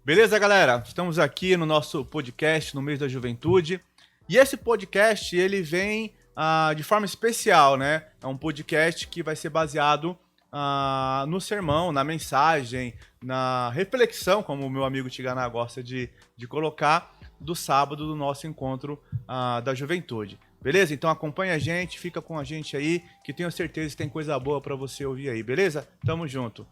Beleza, galera? Estamos aqui no nosso podcast no mês da juventude. E esse podcast, ele vem de forma especial, né? É um podcast que vai ser baseado no sermão, na mensagem, na reflexão, como o meu amigo Tiganá gosta de colocar, do sábado do nosso encontro da juventude. Beleza? Então acompanha a gente, fica com a gente aí, que tenho certeza que tem coisa boa para você ouvir aí, beleza? Tamo junto.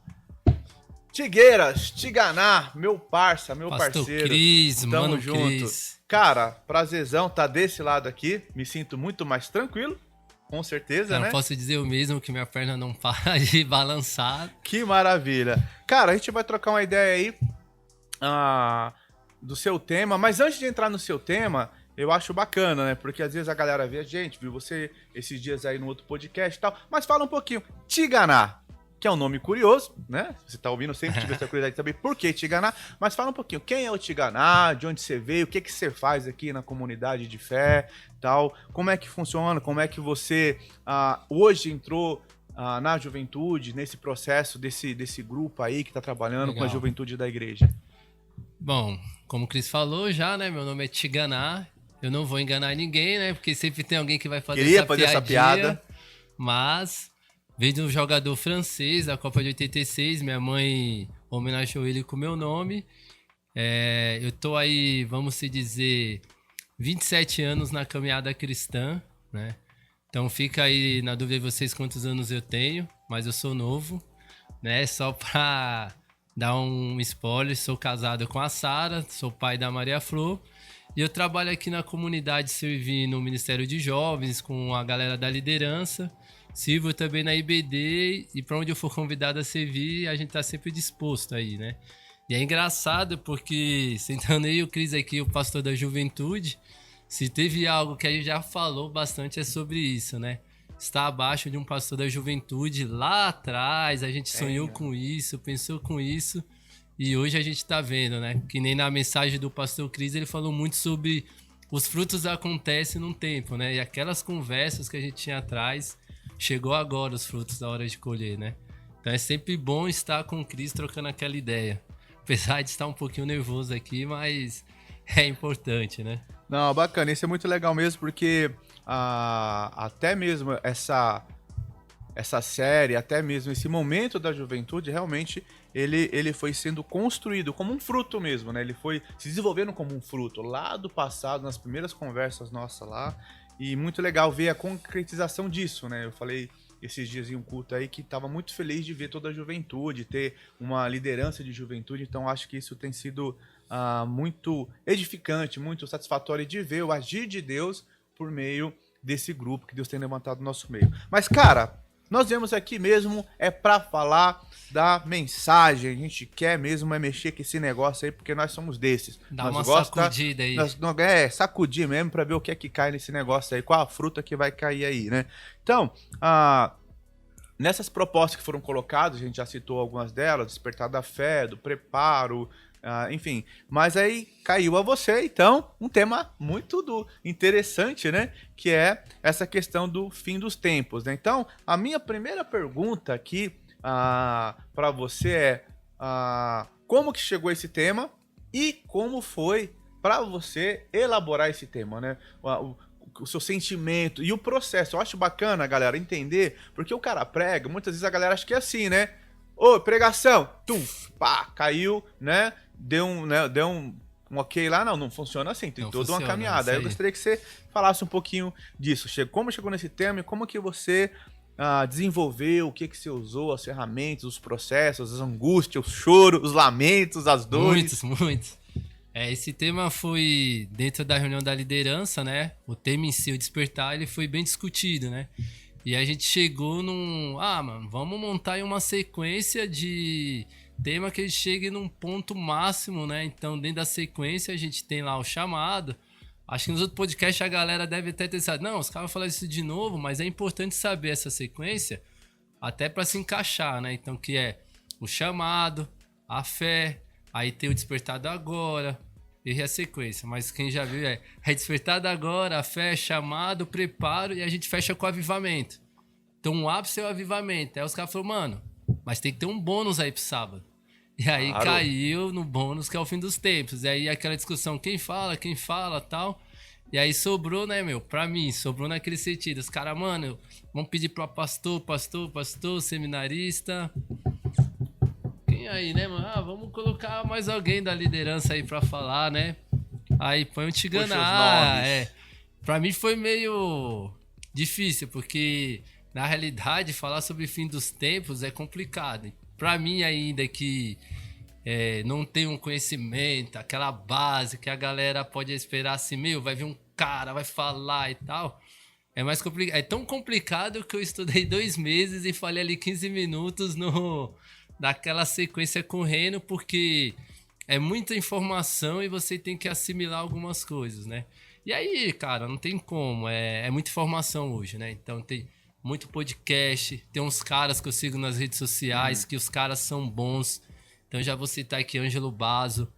Tigueiras, Tiganá, meu parça, meu Pastor parceiro. Cris, Tamo mano junto. Cris. Cara, prazerzão tá desse lado aqui. Me sinto muito mais tranquilo, com certeza, Cara, né? posso dizer o mesmo que minha perna não para de balançar. Que maravilha. Cara, a gente vai trocar uma ideia aí do seu tema, mas antes de entrar no seu tema, eu acho bacana, né? Porque às vezes a galera vê a gente, viu você esses dias aí no outro podcast e tal, mas fala um pouquinho. Tiganá, que é um nome curioso, né? Você tá ouvindo, eu sempre tive essa curiosidade de saber por que Tiganá, mas fala um pouquinho, quem é o Tiganá, de onde você veio, o que que você faz aqui na comunidade de fé, tal, como é que funciona, como é que você hoje entrou na juventude, nesse processo desse grupo aí que tá trabalhando Legal. com a juventude da igreja. Bom, como o Cris falou já, né? Meu nome é Tiganá. Eu não vou enganar ninguém, né? Porque sempre tem alguém que vai fazer Queria essa fazer essa piadinha. piada. Mas veio de um jogador francês da Copa de 86. Minha mãe homenageou ele com o meu nome. Eu tô aí, vamos se dizer, 27 anos na caminhada cristã, né? Então fica aí na dúvida de vocês quantos anos eu tenho, mas eu sou novo, né? Só pra dar um spoiler, sou casado com a Sara, sou pai da Maria Flor e eu trabalho aqui na comunidade servindo no Ministério de Jovens com a galera da liderança. Sirvo também na IBD e para onde eu for convidado a servir, a gente tá sempre disposto aí, né? E é engraçado porque, sentando eu e o Cris aqui, o pastor da juventude, se teve algo que a gente já falou bastante é sobre isso, né? Estar abaixo de um pastor da juventude lá atrás, a gente sonhou com isso, pensou com isso, e hoje a gente tá vendo, né? Que nem na mensagem do pastor Cris, ele falou muito sobre os frutos acontecem num tempo, né? E aquelas conversas que a gente tinha atrás, chegou agora os frutos da hora de colher, né? Então é sempre bom estar com o Cris trocando aquela ideia. Apesar de estar um pouquinho nervoso aqui, mas é importante, né? Não, bacana, isso é muito legal mesmo, porque até mesmo essa série, até mesmo esse momento da juventude, realmente ele foi sendo construído como um fruto mesmo, né? Ele foi se desenvolvendo como um fruto lá do passado, nas primeiras conversas nossas lá, e muito legal ver a concretização disso, né? Eu falei esses dias em um culto aí que estava muito feliz de ver toda a juventude, ter uma liderança de juventude, então acho que isso tem sido muito edificante, muito satisfatório de ver o agir de Deus por meio desse grupo que Deus tem levantado no nosso meio. Mas, cara, nós viemos aqui mesmo para falar da mensagem. A gente quer mesmo mexer com esse negócio aí, porque nós somos desses. Dá nós uma sacudida aí. Sacudir mesmo para ver o que é que cai nesse negócio aí, qual a fruta que vai cair aí, né? Então, nessas propostas que foram colocadas, a gente já citou algumas delas, despertar da fé, do preparo, enfim, mas aí caiu a você, então, um tema muito interessante, né? Que é essa questão do fim dos tempos, né? Então, a minha primeira pergunta aqui para você é como que chegou esse tema e como foi para você elaborar esse tema, né? O seu sentimento e o processo. Eu acho bacana, galera, entender, porque o cara prega, muitas vezes a galera acha que é assim, né? Ô, pregação, pá, caiu, né? Deu um ok lá, não funciona assim, tem toda uma caminhada. Aí eu gostaria que você falasse um pouquinho disso, como chegou nesse tema e como que você desenvolveu, o que você usou, as ferramentas, os processos, as angústias, os choros, os lamentos, as dores. Muitos. Esse tema foi dentro da reunião da liderança, né? O tema em si, o despertar, ele foi bem discutido, né? E a gente chegou mano, vamos montar aí uma sequência de tema que ele chegue num ponto máximo, né? Então, dentro da sequência, a gente tem lá o chamado. Acho que nos outros podcasts a galera deve até ter pensado, não, os caras vão falar isso de novo, mas é importante saber essa sequência até para se encaixar, né? Então, que é o chamado, a fé, aí tem o despertado agora, e a sequência. Mas quem já viu é despertado agora, a fé, chamado, preparo, e a gente fecha com o avivamento. Então o ápice é o avivamento. Aí os caras falaram, mano, mas tem que ter um bônus aí pro sábado. E aí Claro. caiu no bônus, que é o fim dos tempos. E aí aquela discussão, quem fala, tal. E aí sobrou, né, meu, pra mim, sobrou naquele sentido. Os caras, mano, vamos pedir pra pastor, seminarista. Quem aí, né, mano? Ah, vamos colocar mais alguém da liderança aí pra falar, né? Aí põe o Tigana. Puxa os nomes. Pra mim foi meio difícil, porque na realidade falar sobre fim dos tempos é complicado. Pra mim ainda que não tem um conhecimento, aquela base que a galera pode esperar assim, meu, vai vir um cara, vai falar e tal. É mais complicado. É tão complicado que eu estudei 2 meses e falei ali 15 minutos naquela sequência correndo, porque é muita informação e você tem que assimilar algumas coisas, né? E aí, cara, não tem como. É muita informação hoje, né? Então tem muito podcast, tem uns caras que eu sigo nas redes sociais, que os caras são bons. Então já vou citar aqui Ângelo Basso.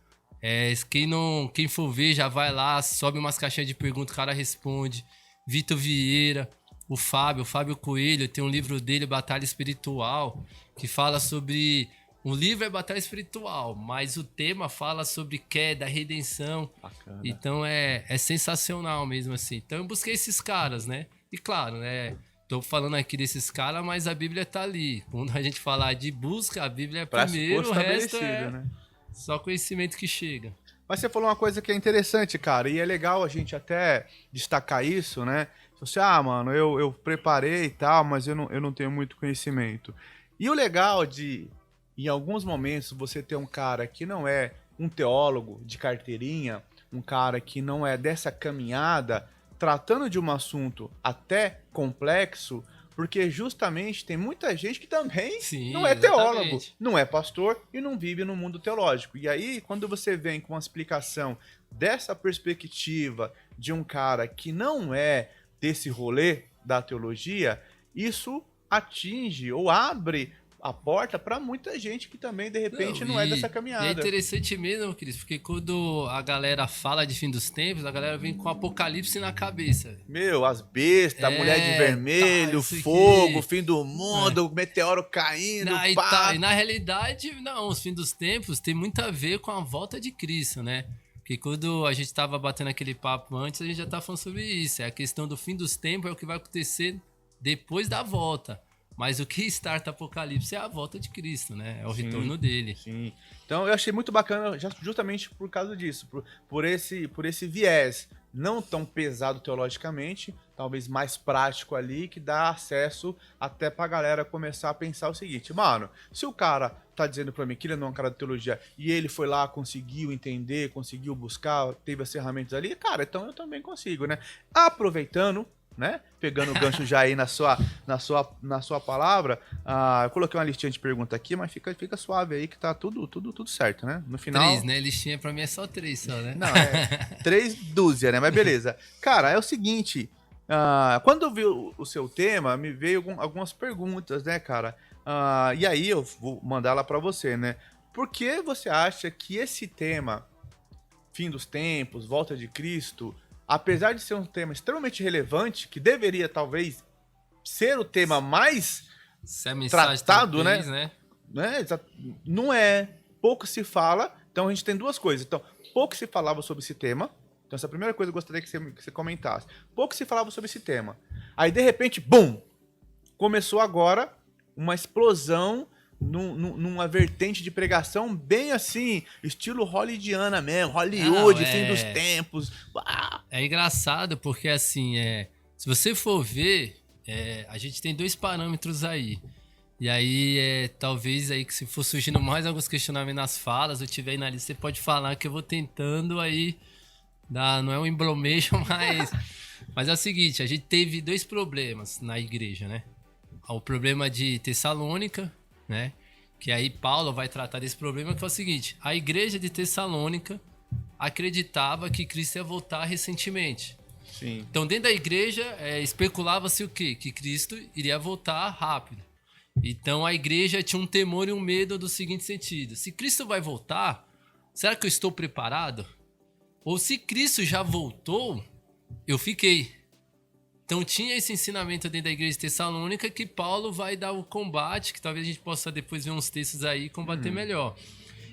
Quem for ver, já vai lá, sobe umas caixinhas de perguntas, o cara responde. Vitor Vieira, o Fábio Coelho, tem um livro dele, Batalha Espiritual, que fala sobre... O livro é Batalha Espiritual, mas o tema fala sobre queda, redenção. Bacana. Então é sensacional mesmo, assim. Então eu busquei esses caras, né? E claro, né? Tô falando aqui desses caras, mas a Bíblia tá ali. Quando a gente falar de busca, a Bíblia é primeiro, o resto é né? só conhecimento que chega. Mas você falou uma coisa que é interessante, cara, e é legal a gente até destacar isso, né? Você, mano, eu preparei e tal, mas eu não tenho muito conhecimento. E o legal de, em alguns momentos, você ter um cara que não é um teólogo de carteirinha, um cara que não é dessa caminhada, tratando de um assunto até complexo, porque justamente tem muita gente que também Sim, não é teólogo, exatamente. não é pastor e não vive no mundo teológico. E aí, quando você vem com uma explicação dessa perspectiva de um cara que não é desse rolê da teologia, isso atinge ou abre a porta para muita gente que também, de repente, não é dessa E é caminhada. interessante mesmo, Cris, porque quando a galera fala de fim dos tempos, a galera vem com Apocalipse na cabeça. Meu, as bestas, mulher de vermelho, isso fogo, aqui. fim do mundo, meteoro caindo, pá. E na realidade, não, os fim dos tempos tem muito a ver com a volta de Cristo, né? Porque quando a gente tava batendo aquele papo antes, a gente já tá falando sobre isso. É a questão do fim dos tempos, é o que vai acontecer depois da volta. Mas o que starta Apocalipse é a volta de Cristo, né? É o retorno dele. Sim. Então eu achei muito bacana justamente por causa disso, por esse viés não tão pesado teologicamente, talvez mais prático ali, que dá acesso até pra galera começar a pensar o seguinte, mano, se o cara tá dizendo pra mim que ele não é um cara de teologia e ele foi lá, conseguiu entender, conseguiu buscar, teve as ferramentas ali, cara, então eu também consigo, né? Aproveitando, né? Pegando o gancho já aí na sua palavra, eu coloquei uma listinha de perguntas aqui, mas fica suave aí que tá tudo certo, né? No final... 3, né? Listinha pra mim é só 3 só, né? Não, 3 dúzia, né? Mas beleza. Cara, é o seguinte, quando eu vi o seu tema, me veio algumas perguntas, né, cara? E aí eu vou mandar lá pra você, né? Por que você acha que esse tema, fim dos tempos, volta de Cristo, apesar de ser um tema extremamente relevante, que deveria talvez ser o tema mais Se a mensagem tratado, talvez, né? Não é. Pouco se fala. Então a gente tem duas coisas. Então, pouco se falava sobre esse tema. Então, essa é a primeira coisa que eu gostaria que você comentasse. Pouco se falava sobre esse tema. Aí, de repente, bum! Começou agora uma explosão numa vertente de pregação bem assim, estilo hollywoodiana mesmo, Hollywood, fim dos tempos. É engraçado porque, assim, se você for ver, a gente tem 2 parâmetros aí. E aí, talvez aí que se for surgindo mais alguns questionamentos nas falas, eu tiver aí na lista, você pode falar que eu vou tentando aí, não é um embromation, mas é o seguinte, a gente teve 2 problemas na igreja, né? O problema de Tessalônica, né? Que aí Paulo vai tratar desse problema, que é o seguinte, a igreja de Tessalônica acreditava que Cristo ia voltar recentemente. Sim. Então, dentro da igreja, especulava-se o quê? Que Cristo iria voltar rápido. Então, a igreja tinha um temor e um medo do seguinte sentido. Se Cristo vai voltar, será que eu estou preparado? Ou se Cristo já voltou, eu fiquei. Então, tinha esse ensinamento dentro da igreja de Tessalônica que Paulo vai dar o combate, que talvez a gente possa depois ver uns textos aí e combater melhor.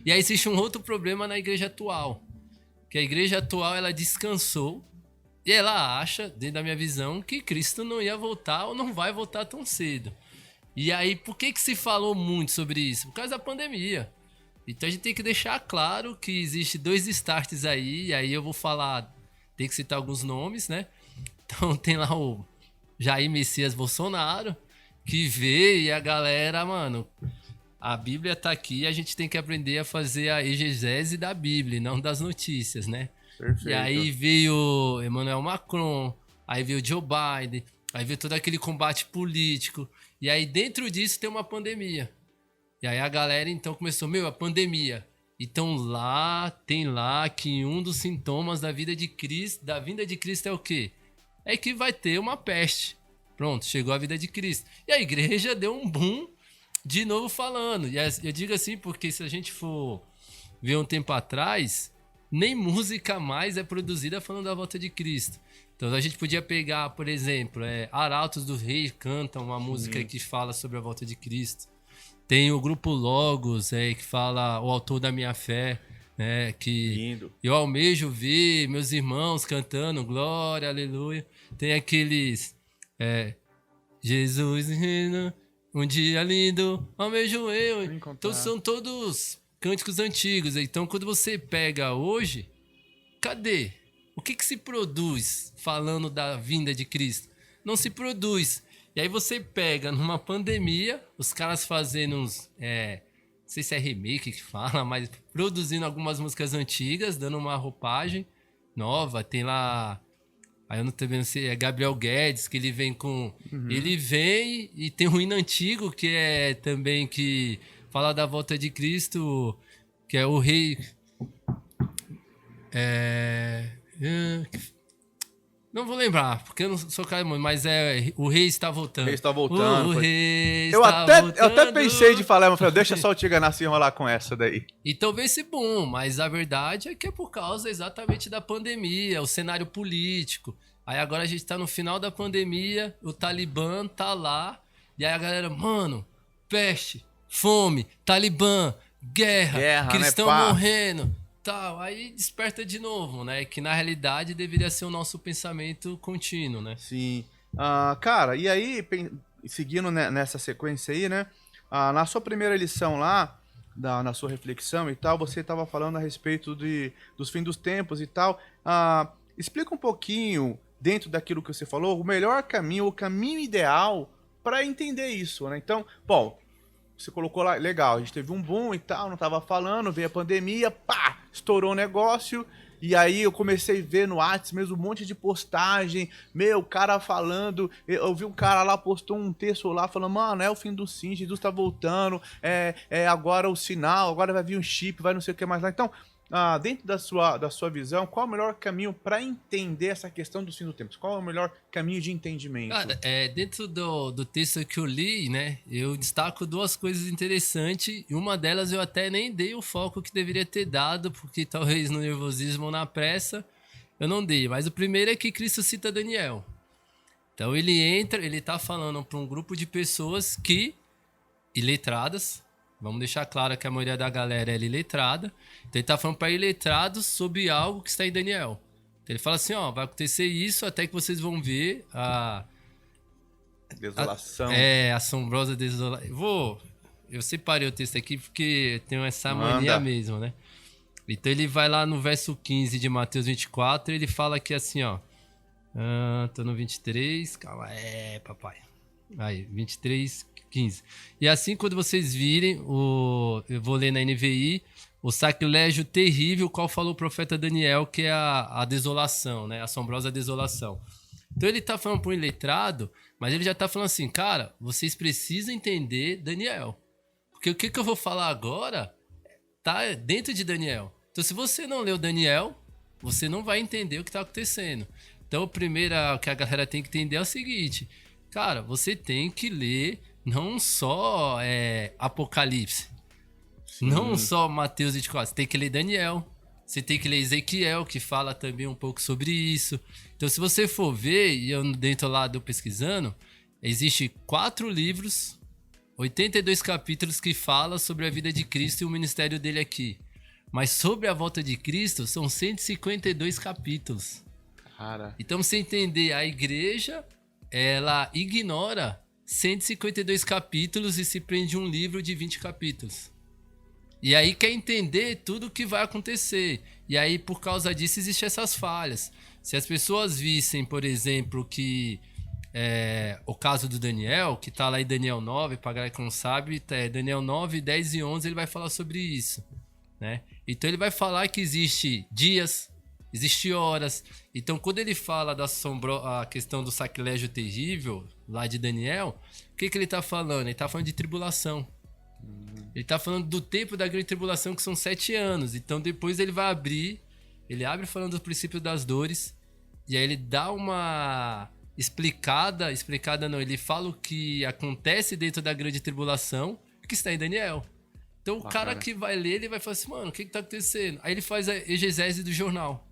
E aí existe um outro problema na igreja atual, que a igreja atual ela descansou e ela acha, dentro da minha visão, que Cristo não ia voltar ou não vai voltar tão cedo. E aí, por que se falou muito sobre isso? Por causa da pandemia. Então a gente tem que deixar claro que existe 2 starts aí, e aí eu vou falar, tem que citar alguns nomes, né? Então tem lá o Jair Messias Bolsonaro, que vê e a galera, mano, a Bíblia tá aqui, a gente tem que aprender a fazer a exegese da Bíblia, não das notícias, né? Perfeito. E aí veio Emmanuel Macron, aí veio Joe Biden, aí veio todo aquele combate político. E aí dentro disso tem uma pandemia. E aí a galera então começou, a pandemia. Então tem lá que um dos sintomas da vida de Cristo, da vinda de Cristo é o quê? É que vai ter uma peste. Pronto, chegou a vida de Cristo. E a igreja deu um boom de novo falando. E eu digo assim porque se a gente for ver um tempo atrás, nem música mais é produzida falando da volta de Cristo. Então a gente podia pegar, por exemplo, Arautos do Rei cantam uma música que fala sobre a volta de Cristo. Tem o grupo Logos, que fala o autor da minha fé, né? Que Lindo. Eu almejo ver meus irmãos cantando glória, aleluia. Tem aqueles Jesus, um dia lindo, almejo eu. Então são todos cânticos antigos. Então quando você pega hoje, cadê? O que se produz falando da vinda de Cristo? Não se produz. E aí você pega numa pandemia, os caras fazendo uns, não sei se é remake que fala, mas produzindo algumas músicas antigas, dando uma roupagem nova. Tem lá, aí eu não tô vendo se é Gabriel Guedes, que ele vem com... Ele vem e tem um hino antigo, que é também que fala da volta de Cristo, que é o rei... Não vou lembrar, porque eu não sou cara, mas o rei está voltando. O rei está voltando. O rei eu está voltando. Eu até pensei de falar, mas falei, deixa só o Tia Ganassi enrolar com essa daí. Então vem esse boom, mas a verdade é que é por causa exatamente da pandemia, o cenário político. Aí agora a gente tá no final da pandemia, o Talibã tá lá, e aí a galera, mano, peste, fome, Talibã, guerra cristão morrendo. Tal, aí desperta de novo, né? Que na realidade deveria ser o nosso pensamento contínuo, né? Sim. Cara, e aí, seguindo nessa sequência aí, né? Na sua primeira lição lá, na sua reflexão e tal, você estava falando a respeito dos fins dos tempos e tal. Explica um pouquinho, dentro daquilo que você falou, o melhor caminho, o caminho ideal para entender isso, né? Então, bom, você colocou lá, legal, a gente teve um boom e tal, não tava falando, veio a pandemia, pá, estourou o negócio, e aí eu comecei a ver no WhatsApp mesmo um monte de postagem, o cara falando, eu vi um cara lá, postou um texto lá, falando, mano, é o fim do sim, Jesus tá voltando, agora o sinal, agora vai vir um chip, vai não sei o que mais lá. Então, dentro da sua visão, qual é o melhor caminho para entender essa questão do fim do tempo? Qual é o melhor caminho de entendimento? Cara, dentro do texto que eu li, né, eu destaco 2 coisas interessantes, e uma delas eu até nem dei o foco que deveria ter dado, porque talvez no nervosismo ou na pressa eu não dei. Mas o primeiro é que Cristo cita Daniel. Então ele tá falando para um grupo de pessoas iletradas. Vamos deixar claro que a maioria da galera é iletrada. Então ele tá falando para iletrados sobre algo que está em Daniel. Então ele fala assim, vai acontecer isso até que vocês vão ver a desolação. Assombrosa desolação. Eu separei o texto aqui porque tenho essa mania mesmo, né? Então ele vai lá no verso 15 de Mateus 24, ele fala aqui assim, tô no 23, calma, papai. Aí, 23, 15. E assim, quando vocês virem, eu vou ler na NVI, o sacrilégio terrível, qual falou o profeta Daniel, que é a desolação, né? A assombrosa desolação. Então ele tá falando para um iletrado, mas ele já tá falando assim, cara, vocês precisam entender Daniel. Porque o que eu vou falar agora tá dentro de Daniel. Então se você não leu Daniel, você não vai entender o que tá acontecendo. Então o primeiro que a galera tem que entender é o seguinte, cara, você tem que ler não só Apocalipse, não só Mateus 24, você tem que ler Daniel, você tem que ler Ezequiel, que fala também um pouco sobre isso. Então se você for ver, e eu dentro lá do pesquisando, existe 4 livros 82 capítulos que fala sobre a vida de Cristo e o ministério dele aqui. Mas sobre a volta de Cristo, são 152 capítulos. Cara. Então, você entender, a igreja, ela ignora 152 capítulos e se prende um livro de 20 capítulos. E aí quer entender tudo o que vai acontecer. E aí, por causa disso, existem essas falhas. Se as pessoas vissem, por exemplo, que o caso do Daniel, que tá lá em Daniel 9, pra galera que não sabe, Daniel 9, 10 e 11, ele vai falar sobre isso, né? Então ele vai falar que existe dias, existe horas. Então quando ele fala a questão do sacrilégio terrível, lá de Daniel, o que ele tá falando? Ele tá falando de tribulação. Ele tá falando do tempo da grande tribulação, que são 7 anos. Então depois ele vai ele abre falando do princípio das dores, e aí ele dá uma explicada não, ele fala o que acontece dentro da grande tribulação, que está em Daniel. Então o cara que vai ler, ele vai falar assim, mano, o que tá acontecendo? Aí ele faz a exegese do jornal.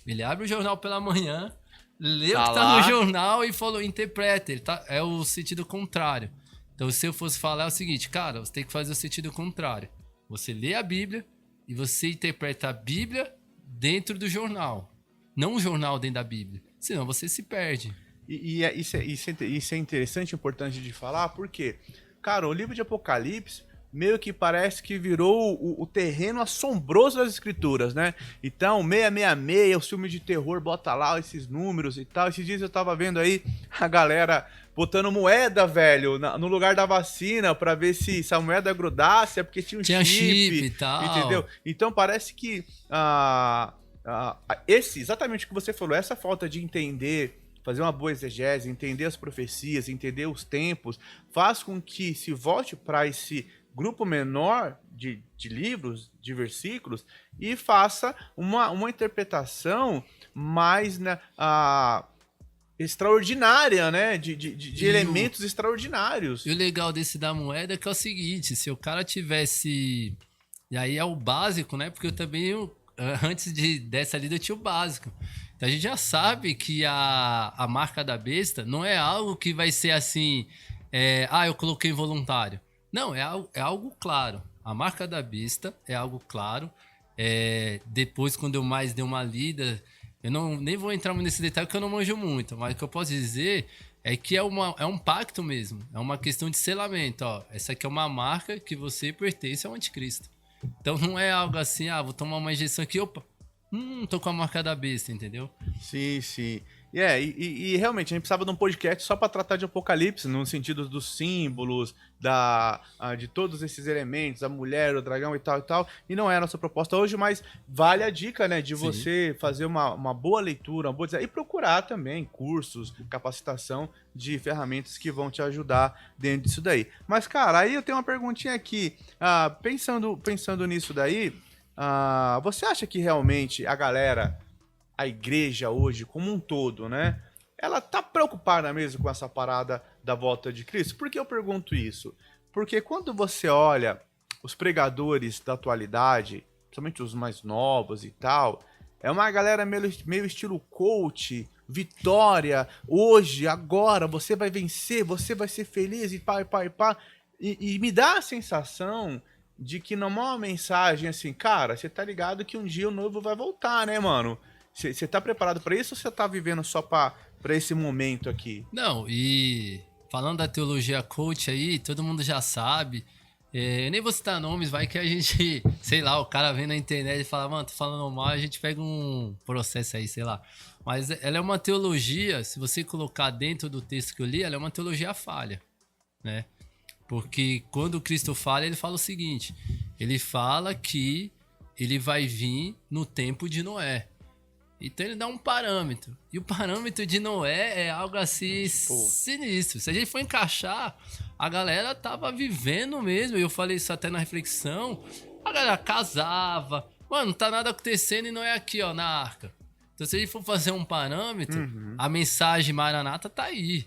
Ele abre o jornal pela manhã, lê o que tá no jornal e interpreta. É o sentido contrário. Então, se eu fosse falar, é o seguinte, cara, você tem que fazer o sentido contrário. Você lê a Bíblia e você interpreta a Bíblia dentro do jornal. Não o jornal dentro da Bíblia. Senão você se perde. Isso é interessante e importante de falar, porque, cara, o livro de Apocalipse meio que parece que virou o terreno assombroso das escrituras, né? Então, 666, o filme de terror, bota lá esses números e tal. Esses dias eu tava vendo aí a galera botando moeda, velho, no lugar da vacina pra ver se a moeda grudasse, é porque tinha chip e tal. Entendeu? Então parece que exatamente o que você falou, essa falta de entender, fazer uma boa exegese, entender as profecias, entender os tempos, faz com que se volte para esse grupo menor de livros, de versículos, e faça uma interpretação mais extraordinária, né? De elementos extraordinários. E o legal desse da moeda é que é o seguinte, se o cara tivesse... E aí é o básico, né? Porque eu também, antes dessa lida, eu tinha o básico. Então a gente já sabe que a marca da besta não é algo que vai ser assim... eu coloquei voluntário. Não, é algo claro. A marca da besta é algo claro. Depois, quando eu mais dei uma lida, eu nem vou entrar nesse detalhe porque eu não manjo muito, mas o que eu posso dizer é que é um pacto mesmo. É uma questão de selamento. Ó. Essa aqui é uma marca que você pertence ao anticristo. Então não é algo assim, vou tomar uma injeção aqui, opa, tô com a marca da besta, entendeu? Sim, sim. E realmente, a gente precisava de um podcast só para tratar de Apocalipse, no sentido dos símbolos, de todos esses elementos, a mulher, o dragão e tal, e não é a nossa proposta hoje, mas vale a dica, né, de você fazer uma boa leitura, e procurar também cursos, capacitação de ferramentas que vão te ajudar dentro disso daí. Mas, cara, aí eu tenho uma perguntinha aqui, pensando nisso daí, você acha que realmente a igreja hoje, como um todo, né? Ela tá preocupada mesmo com essa parada da volta de Cristo? Por que eu pergunto isso? Porque quando você olha os pregadores da atualidade, principalmente os mais novos e tal, é uma galera meio estilo coach, vitória, hoje, agora, você vai vencer, você vai ser feliz e pá. E me dá a sensação de que não é uma mensagem assim, cara, você tá ligado que um dia o noivo vai voltar, né, mano? Você tá preparado pra isso ou você tá vivendo só pra esse momento aqui? Não, e falando da teologia coach aí, todo mundo já sabe. Eu nem vou citar nomes, vai que a gente, sei lá, o cara vem na internet e fala, mano, tô falando mal, a gente pega um processo aí, sei lá. Mas ela é uma teologia, se você colocar dentro do texto que eu li, ela é uma teologia falha, né? Porque quando Cristo fala, ele fala o seguinte, ele fala que ele vai vir no tempo de Noé. Então ele dá um parâmetro. E o parâmetro de Noé é algo assim sinistro. Se a gente for encaixar, a galera tava vivendo mesmo. E eu falei isso até na reflexão. A galera casava. Mano, não tá nada acontecendo e Noé aqui, ó, na arca. Então se a gente for fazer um parâmetro, a mensagem Maranata tá aí.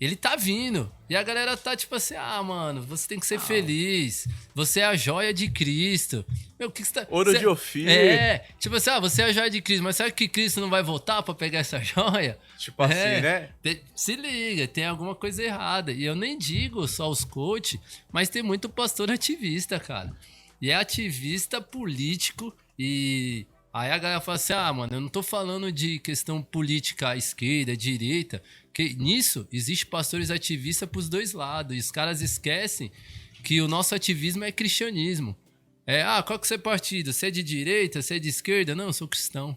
Ele tá vindo. E a galera tá tipo assim, mano, você tem que ser feliz. Você é a joia de Cristo. Meu, o que você tá... Ouro de Ofir. Tipo assim, você é a joia de Cristo, mas será que Cristo não vai voltar pra pegar essa joia? Tipo assim, né? Se liga, tem alguma coisa errada. E eu nem digo só os coach, mas tem muito pastor ativista, cara. E é ativista político e... Aí a galera fala assim, mano, eu não tô falando de questão política, esquerda, direita, que nisso existe pastores ativistas pros dois lados, e os caras esquecem que o nosso ativismo é cristianismo. Qual que é o seu partido? Você é de direita? Você é de esquerda? Não, eu sou cristão.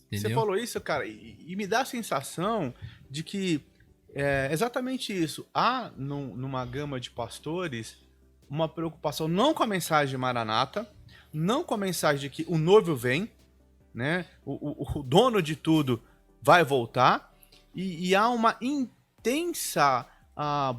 Entendeu? Você falou isso, cara, e me dá a sensação de que é exatamente isso. Há numa gama de pastores uma preocupação não com a mensagem de Maranata, não com a mensagem de que o noivo vem, né? O dono de tudo vai voltar, e há uma intensa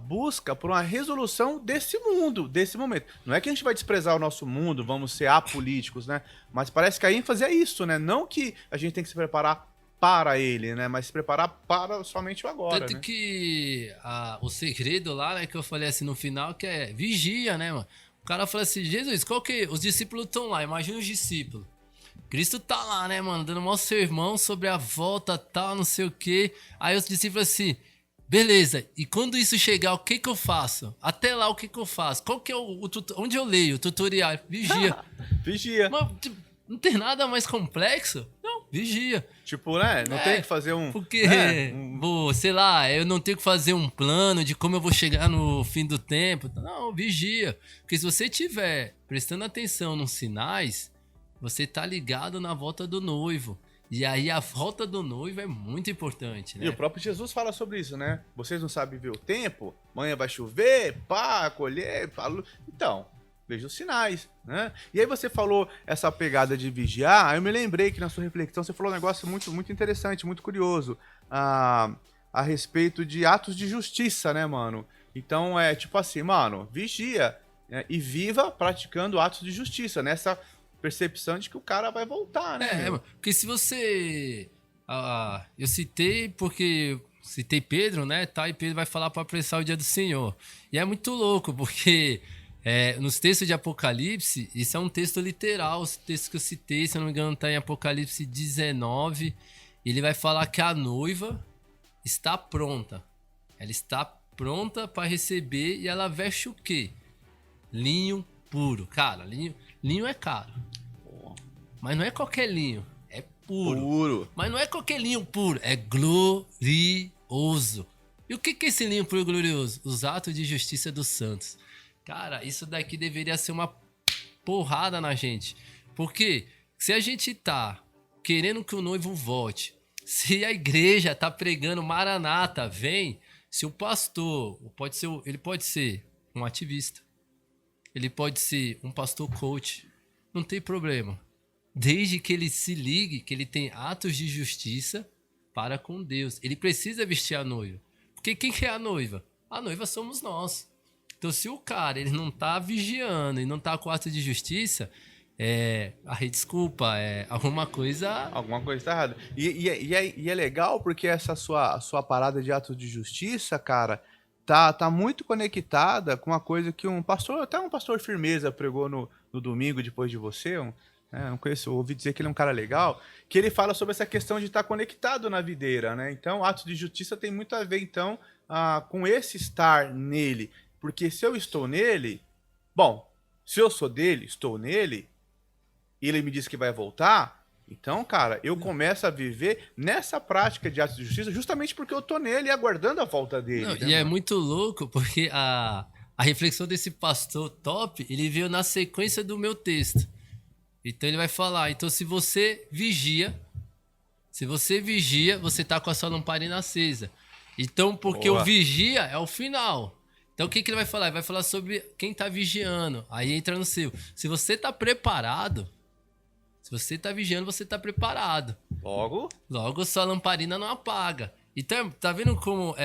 busca por uma resolução desse mundo, desse momento. Não é que a gente vai desprezar o nosso mundo, vamos ser apolíticos, né? Mas parece que a ênfase é isso, né? Não que a gente tem que se preparar para ele, né? Mas se preparar para somente o agora, Tanto né? que o segredo lá, né, que eu falei assim no final, que é vigia, né, mano? O cara fala assim, Jesus, qual que... Os discípulos estão lá, imagina os discípulos. Cristo tá lá, né, mano, dando um maior sermão sobre a volta, tal, não sei o quê. Aí os discípulos assim, beleza, e quando isso chegar, o que que eu faço? Até lá, o que que eu faço? Qual que é onde eu leio? O tutorial, vigia. Vigia. Mano, tipo, não tem nada mais complexo? Não, vigia. Tipo, né? Não tem que fazer um... Porque, né? sei lá, eu não tenho que fazer um plano de como eu vou chegar no fim do tempo. Não, vigia. Porque se você estiver prestando atenção nos sinais, você tá ligado na volta do noivo. E aí a volta do noivo é muito importante, né? E o próprio Jesus fala sobre isso, né? Vocês não sabem ver o tempo? Amanhã vai chover, colher, Então, veja os sinais, né? E aí você falou essa pegada de vigiar, aí eu me lembrei que na sua reflexão você falou um negócio muito, muito interessante, muito curioso, a respeito de atos de justiça, né, mano? Então é tipo assim, mano, vigia, né, e viva praticando atos de justiça, nessa percepção de que o cara vai voltar, né? Porque se você... eu citei porque... Citei Pedro, né? Tá, e Pedro vai falar para apressar o dia do Senhor. E é muito louco, porque nos textos de Apocalipse, isso é um texto literal. Os textos que eu citei, se eu não me engano, tá em Apocalipse 19. Ele vai falar que a noiva está pronta. Ela está pronta para receber e ela veste o quê? Linho puro. Cara, linho é caro. Mas não é qualquer linho, é puro. Mas não é qualquer linho puro, é glorioso. E o que é esse linho puro e glorioso? Os atos de justiça dos santos. Cara, isso daqui deveria ser uma porrada na gente. Porque se a gente tá querendo que o noivo volte, se a igreja tá pregando Maranata, vem, se o pastor, ele pode ser um ativista, ele pode ser um pastor coach, não tem problema. Desde que ele se ligue, que ele tem atos de justiça para com Deus. Ele precisa vestir a noiva. Porque quem que é a noiva? A noiva somos nós. Então se o cara ele não tá vigiando e não tá com atos de justiça, desculpa, alguma coisa... Alguma coisa tá errada. E é legal porque essa sua parada de atos de justiça, cara, tá muito conectada com uma coisa que um pastor firmeza pregou no domingo depois de você, não conheço, eu ouvi dizer que ele é um cara legal, que ele fala sobre essa questão de estar conectado na videira, né? Então, atos de justiça tem muito a ver, então, com esse estar nele. Porque se eu estou nele, bom, se eu sou dele, estou nele, e ele me diz que vai voltar, então, cara, eu começo a viver nessa prática de atos de justiça justamente porque eu tô nele e aguardando a volta dele. Não, né, e é muito louco porque a reflexão desse pastor top, ele veio na sequência do meu texto. Então ele vai falar, então se você vigia, você tá com a sua lamparina acesa. Então, porque Boa. o vigia é o final. Então o que ele vai falar? Ele vai falar sobre quem tá vigiando. Aí entra no seu. Se você tá preparado, se você tá vigiando, você tá preparado. Logo sua lamparina não apaga. Então, tá vendo como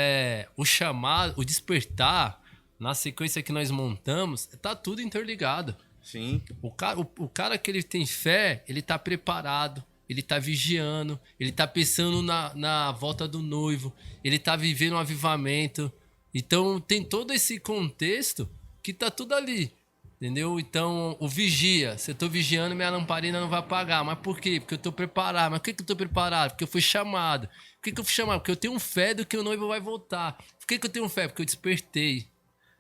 o chamado, o despertar, na sequência que nós montamos, tá tudo interligado. Sim. O cara que ele tem fé, ele tá preparado. ele tá vigiando, ele tá pensando na volta do noivo, ele tá vivendo um avivamento. Então tem todo esse contexto que tá tudo ali, entendeu? Então o vigia, se eu tô vigiando, minha lamparina não vai apagar. Mas por quê? Porque eu tô preparado. Mas por que eu tô preparado? Porque eu fui chamado. Por que eu fui chamado? Porque eu tenho fé do que o noivo vai voltar. Por que eu tenho fé? Porque eu despertei.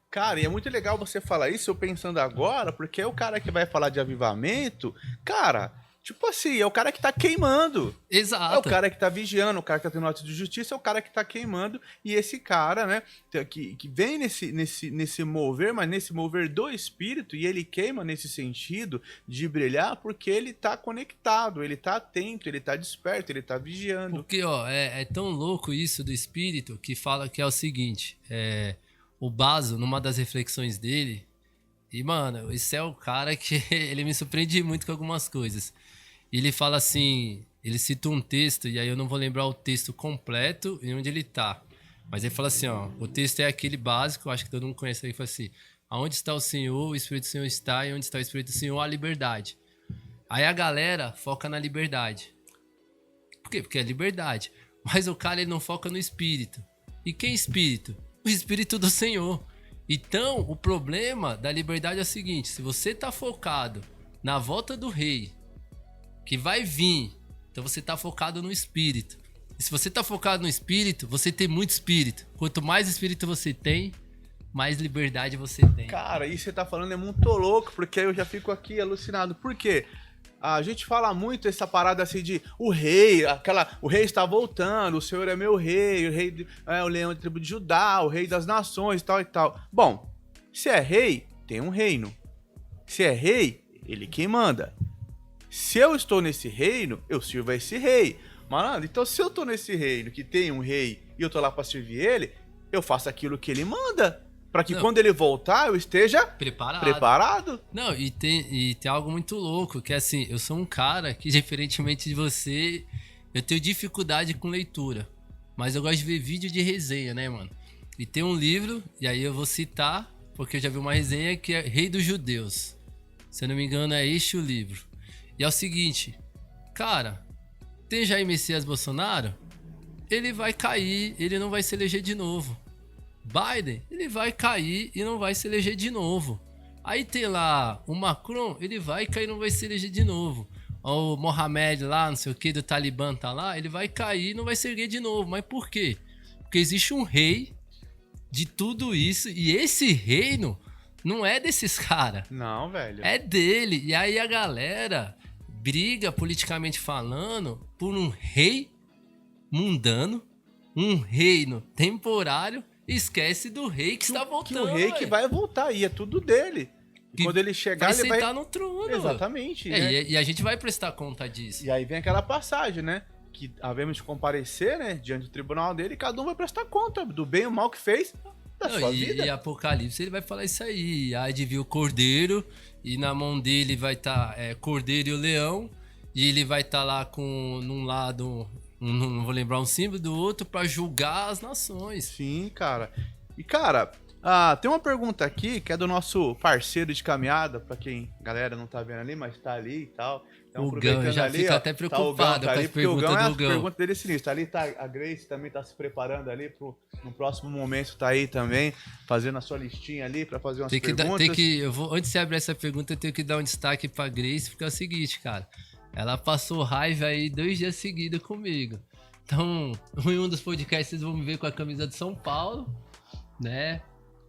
Cara, e é muito legal você falar isso, eu pensando agora, porque é o cara que vai falar de avivamento, cara, tipo assim, é o cara que tá queimando. É o Exato. cara que tá vigiando, o cara que tá tendo ato de justiça, é o cara que tá queimando. E esse cara, né, que vem nesse mover, mas nesse mover do espírito, e ele queima nesse sentido de brilhar, porque ele tá conectado, ele tá atento, ele tá desperto, ele tá vigiando. Porque, ó, é tão louco isso do espírito que fala que é o seguinte, o Baso, numa das reflexões dele, e, mano, esse é o cara que ele me surpreende muito com algumas coisas. Ele fala assim, ele cita um texto, e aí eu não vou lembrar o texto completo e onde ele tá. Mas ele fala assim, ó, o texto é aquele básico, acho que todo mundo conhece, ele fala assim, aonde está o Senhor, o Espírito do Senhor está, e onde está o Espírito do Senhor, a liberdade. Aí a galera foca na liberdade. Por quê? Porque é liberdade. Mas o cara, ele não foca no espírito. E quem é espírito? O Espírito do Senhor. Então, o problema da liberdade é o seguinte, se você tá focado na volta do rei, que vai vir, então você tá focado no espírito. E se você tá focado no espírito, você tem muito espírito. Quanto mais espírito você tem, mais liberdade você tem. Cara, isso que você tá falando é muito louco, porque eu já fico aqui alucinado. Por quê? A gente fala muito essa parada assim de o rei, o rei está voltando, o Senhor é meu rei, o leão da tribo de Judá, o rei das nações, tal e tal. Bom, se é rei, tem um reino. Se é rei, ele quem manda. Se eu estou nesse reino, eu sirvo a esse rei. Malandro, então se eu tô nesse reino que tem um rei e eu tô lá pra servir ele, eu faço aquilo que ele manda. Pra que quando ele voltar, eu esteja preparado. Não, e tem algo muito louco, que é assim, eu sou um cara que, diferentemente de você, eu tenho dificuldade com leitura. Mas eu gosto de ver vídeo de resenha, né, mano? E tem um livro, e aí eu vou citar, porque eu já vi uma resenha que é Rei dos Judeus. Se eu não me engano, é este o livro. E é o seguinte, cara, tem Jair Messias Bolsonaro, ele vai cair, ele não vai se eleger de novo. Biden, ele vai cair e não vai se eleger de novo. Aí tem lá o Macron, ele vai cair e não vai se eleger de novo. O Mohamed lá, não sei o que, do Talibã tá lá, ele vai cair e não vai se erguer de novo. Mas por quê? Porque existe um rei de tudo isso e esse reino não é desses caras. Não, velho. É dele. E aí a galera briga, politicamente falando, por um rei mundano, um reino temporário, esquece do rei que está voltando. Que o rei que vai voltar aí, é tudo dele. E quando ele chegar, ele vai sentar no trono. Exatamente. Né? E a gente vai prestar conta disso. E aí vem aquela passagem, né? Que havemos de comparecer, né? Diante do tribunal dele, e cada um vai prestar conta do bem e o mal que fez da sua vida. E Apocalipse, ele vai falar isso aí. Aí de vir o cordeiro, e na mão dele vai estar cordeiro e o leão, e ele vai estar lá com, num lado... Não vou lembrar um símbolo do outro para julgar as nações. Sim, cara. E, cara, tem uma pergunta aqui que é do nosso parceiro de caminhada, pra quem a galera não tá vendo ali, mas tá ali e tal. Então, o Gão, eu já fico até preocupado com as perguntas do Gão. A pergunta dele é sinistra. Ali tá a Grace, também tá se preparando ali no próximo momento, tá aí também, fazendo a sua listinha ali pra fazer umas perguntas. Antes de você abrir essa pergunta, eu tenho que dar um destaque pra Grace, porque é o seguinte, cara. Ela passou raiva aí 2 dias seguidos comigo. Então, em um dos podcasts vocês vão me ver com a camisa de São Paulo, né?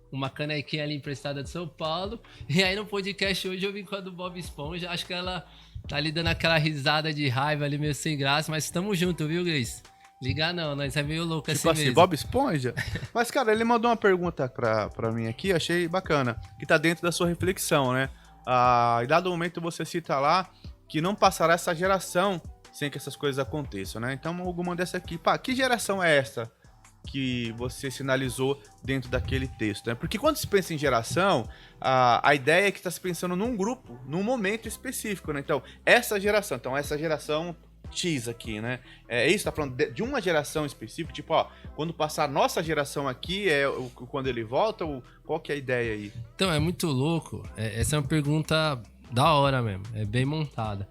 Uma canequinha ali emprestada de São Paulo. E aí no podcast hoje eu vim com a do Bob Esponja. Acho que ela tá ali dando aquela risada de raiva ali, meio sem graça. Mas estamos juntos, viu, Grace? Liga não, nós é meio louco tipo assim mesmo. Bob Esponja? Mas, cara, ele mandou uma pergunta pra mim aqui, achei bacana. Que tá dentro da sua reflexão, né? Em dado momento você cita lá que não passará essa geração sem que essas coisas aconteçam, né? Então, alguma dessa aqui, que geração é essa que você sinalizou dentro daquele texto, né? Porque quando se pensa em geração, a ideia é que está se pensando num grupo, num momento específico, né? Então, essa geração X aqui, né? É isso, tá falando de uma geração específica, tipo, quando passar a nossa geração aqui, quando ele volta, qual que é a ideia aí? Então, é muito louco, essa é uma pergunta da hora mesmo, é bem montada.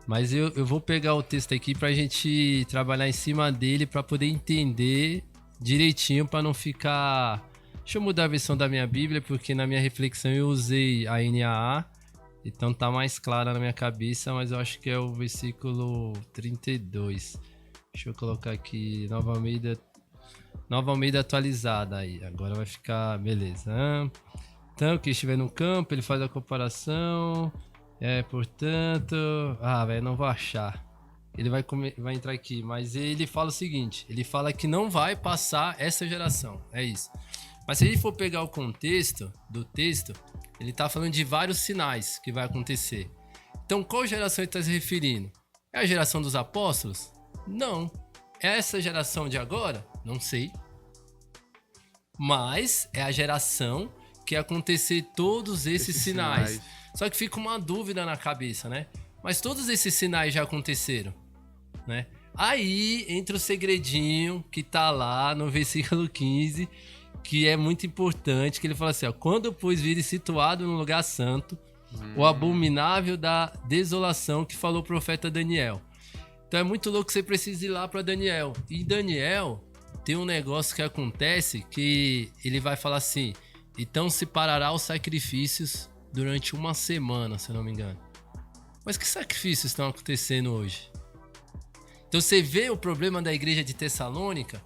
Mas eu vou pegar o texto aqui pra gente trabalhar em cima dele pra poder entender direitinho, pra não ficar... Deixa eu mudar a versão da minha Bíblia, porque na minha reflexão eu usei a NAA, então tá mais clara na minha cabeça, mas eu acho que é o versículo 32. Deixa eu colocar aqui Nova Almeida atualizada aí. Agora vai ficar beleza. Então, quem estiver no campo, ele faz a comparação. Portanto... velho, não vou achar. Ele vai entrar aqui, mas ele fala o seguinte. Ele fala que não vai passar essa geração. É isso. Mas se a gente for pegar o contexto do texto, ele tá falando de vários sinais que vai acontecer. Então, qual geração ele está se referindo? É a geração dos apóstolos? Não. É essa geração de agora? Não sei. Mas é a geração que ia acontecer todos esses sinais. Só que fica uma dúvida na cabeça, né? Mas todos esses sinais já aconteceram, né? Aí entra o segredinho que tá lá no versículo 15, que é muito importante, que ele fala assim, ó, quando pois vires situado no lugar santo, o abominável da desolação que falou o profeta Daniel. Então é muito louco que você precisa ir lá para Daniel. E Daniel tem um negócio que acontece que ele vai falar assim, então se parará os sacrifícios durante uma semana, se eu não me engano. Mas que sacrifícios estão acontecendo hoje? Então você vê o problema da igreja de Tessalônica,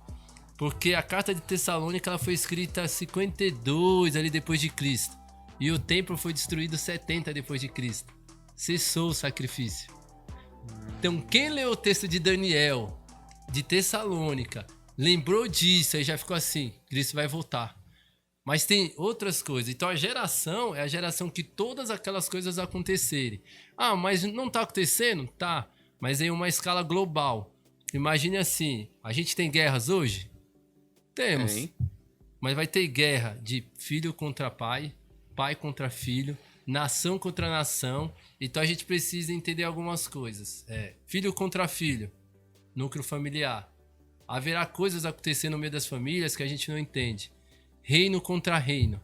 porque a carta de Tessalônica ela foi escrita 52 ali depois de Cristo. E o templo foi destruído 70 depois de Cristo. Cessou o sacrifício. Então quem leu o texto de Daniel, de Tessalônica, lembrou disso e já ficou assim, Cristo vai voltar. Mas tem outras coisas. Então a geração é a geração que todas aquelas coisas acontecerem. Mas não tá acontecendo? Tá. Mas em uma escala global. Imagine assim, a gente tem guerras hoje? Temos. Tem. Mas vai ter guerra de filho contra pai, pai contra filho, nação contra nação. Então a gente precisa entender algumas coisas. Filho contra filho, núcleo familiar. Haverá coisas acontecendo no meio das famílias que a gente não entende. Reino contra reino.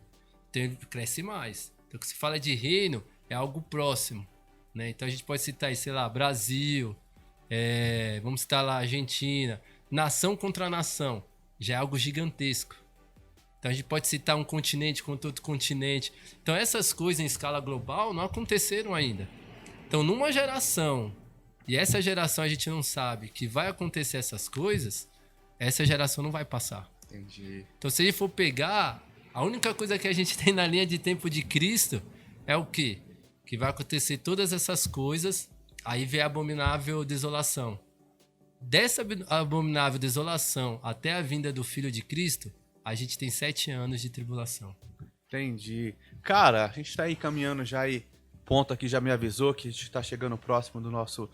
Então ele cresce mais. Então, quando se fala de reino, é algo próximo, né? Então a gente pode citar aí, sei lá, Brasil, vamos citar lá Argentina. Nação contra nação. Já é algo gigantesco. Então a gente pode citar um continente contra outro continente. Então essas coisas em escala global não aconteceram ainda. Então numa geração, e essa geração a gente não sabe que vai acontecer essas coisas, essa geração não vai passar. Entendi. Então se a gente for pegar, a única coisa que a gente tem na linha de tempo de Cristo é o quê? Que vai acontecer todas essas coisas, aí vem a abominável desolação. Dessa abominável desolação até a vinda do Filho de Cristo, a gente tem 7 anos de tribulação. Entendi. Cara, a gente tá aí caminhando já aí. Ponto aqui já me avisou que a gente tá chegando próximo do nosso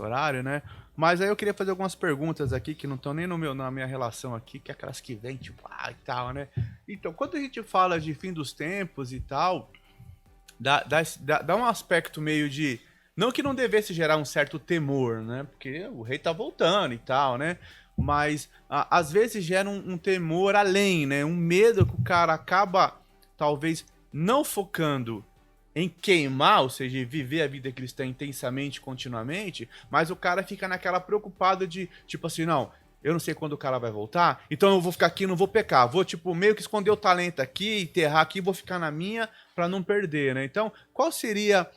horário, né? Mas aí eu queria fazer algumas perguntas aqui que não estão nem na minha relação aqui, que é aquelas que vêm, tipo, e tal, né? Então, quando a gente fala de fim dos tempos e tal, dá um aspecto meio de... Não que não devesse gerar um certo temor, né? Porque o rei tá voltando e tal, né? Mas às vezes gera um temor além, né? Um medo que o cara acaba, talvez, não focando em queimar, ou seja, viver a vida cristã intensamente, continuamente, mas o cara fica naquela preocupada de, tipo assim, não, eu não sei quando o cara vai voltar, então eu vou ficar aqui, não vou pecar, vou, tipo, meio que esconder o talento aqui, enterrar aqui, vou ficar na minha pra não perder, né? Então, qual seria